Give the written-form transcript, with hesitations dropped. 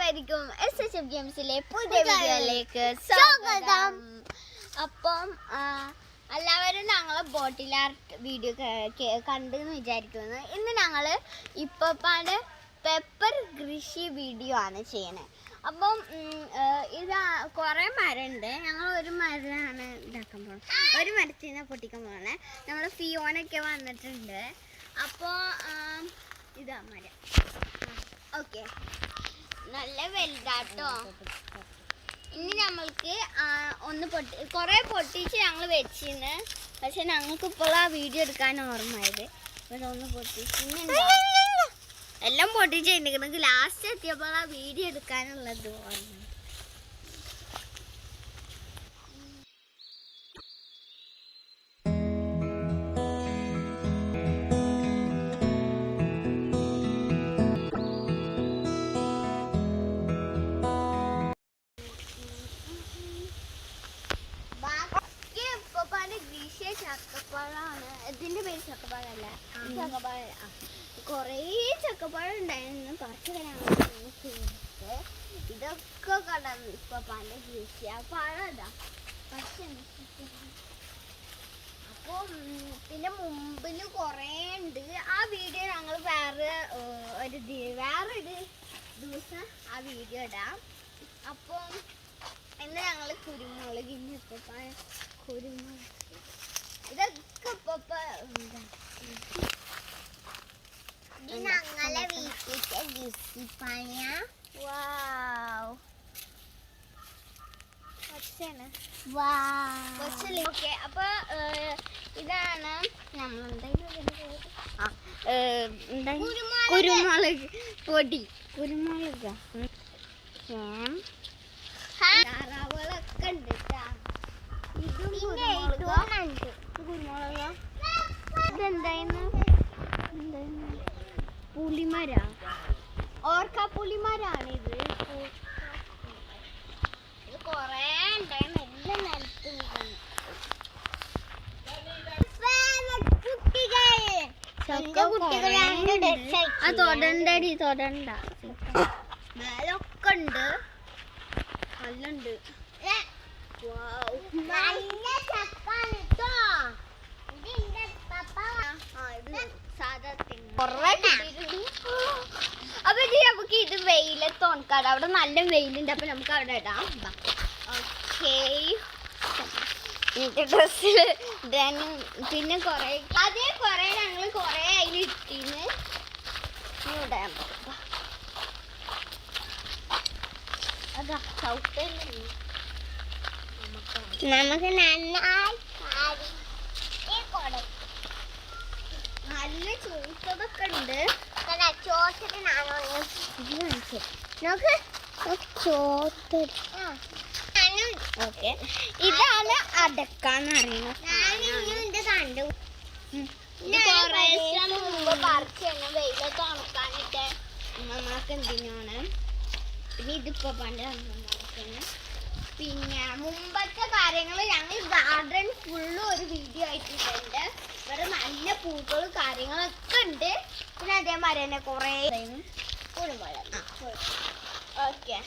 എല്ലാവർക്കും SHF ഗെയിംസിലെ പുതിയ വീഡിയോയിലേക്ക് സ്വാഗതം. അപ്പം എല്ലാവരും ഞങ്ങളെ ബോട്ടിൽ ആർട്ട് വീഡിയോ കണ്ടെന്ന് വിചാരിക്കുന്നു. ഇന്ന് ഞങ്ങൾ ഇപ്പാൻ്റെ പെപ്പർ കൃഷി വീഡിയോ ആണ് ചെയ്യണത്. അപ്പം ഇത് കുറേ മരമുണ്ട്. ഞങ്ങൾ ഒരു മരമാണ് ഇതാക്കാൻ പോകുന്നത്, ഒരു മരത്തിനെ പൊട്ടിക്കാൻ പോകുന്നത്. നമ്മൾ ഫിയോനൊക്കെ വന്നിട്ടുണ്ട്. അപ്പോൾ ഇതാ മരം. ഓക്കെ, നല്ല വലുതാട്ടോ. ഇനി നമ്മൾക്ക് ഒന്ന് കുറേ പൊട്ടിച്ച് ഞങ്ങൾ വെച്ചിരുന്നു. പക്ഷെ ഞങ്ങൾക്ക് ഇപ്പോൾ ആ വീഡിയോ എടുക്കാൻ ഓർമ്മയായത്. ഇതൊന്ന് പൊട്ടിച്ച് എല്ലാം പൊട്ടിച്ച് കഴിഞ്ഞിട്ട് ലാസ്റ്റ് എത്തിയപ്പോൾ ആ വീഡിയോ എടുക്കാനുള്ളത് ഓർമ്മ. ചക്കപ്പഴമാണ് ഇതിന്റെ പേര്. ചക്കപ്പഴല്ല, ചക്കപ്പഴം. കുറേ ചക്കപ്പഴം ഉണ്ടായിരുന്നു. കുറച്ച് ഇതൊക്കെ കടന്നു ഇപ്പൊ പല കൃഷി. ആ പഴം ഇതാ. പക്ഷെ അപ്പൊ പിന്നെ മുമ്പിൽ കുറേ ഉണ്ട്. ആ വീഡിയോ ഞങ്ങൾ വേറൊരു ദിവസം ആ വീഡിയോ ഇടാം. അപ്പം ഇന്ന് ഞങ്ങൾ കുരുമുളകിന് കുരുമുളക് ഇതൊക്കെ ഞങ്ങളെ വീട്ടിലെ ഗിസിപ്പഴ. വാവ്, ഓക്കെ. അപ്പൊ ഇതാണ് കുരുമുളക് പൊടി. കുരുമുളക് താറാവുകളൊക്കെ ഉണ്ട്. ഇതും കുരുമുളക്. ഇതെന്തായിരുന്നു? പുളിമര, ഓർക്ക പുളിമരാണിത്. ഇത് കൊറേ ഉണ്ടായിരുന്നു. എല്ലാം നിലത്തുണ്ട്. തൊടണ്ടടി, തൊടണ്ട. മേലൊക്കെ ഉണ്ട്, നല്ലുണ്ട്. അപ്പൊ നമുക്ക് ഇത് വെയിലത്ത് ഉണക്കാട്. അവിടെ നല്ല വെയിലുണ്ട്. അപ്പൊ നമുക്ക് അവിടെ ഇടാം. ഓക്കേ, ഡ്രസ്സിൽ പിന്നെ കൊറേ ഞങ്ങൾ കൊറേ അതിൽ ഇട്ടിന്ന് ഇടാൻ. അതാ ചവിട്ടല്ലേ നമുക്ക് നല്ല ചോട്ടതൊക്കെ ഉണ്ട്. ഓക്കെ, ഇതാണ് അടക്കാന്ന് അറിയുന്നത്. മുമ്പ് പറിച്ചാണ് വെയിലത്ത് ഉണക്കാനിട്ട് നമ്മൾക്ക് എന്തിനാണ്. പിന്നെ ഇതിപ്പോ പണ്ട് നടക്കുന്നത്. പിന്നെ മുമ്പത്തെ കാര്യങ്ങൾ ഞങ്ങൾ ഗാർഡൻ ഫുള്ളും ഒരു വീഡിയോ ആയിട്ടുണ്ട്. ഇവിടെ നല്ല പൂക്കളും കാര്യങ്ങളൊക്കെ ഉണ്ട്. പിന്നെ അതേമാതിരി തന്നെ കുറേ കുരുമുളക്. ഓക്കെ.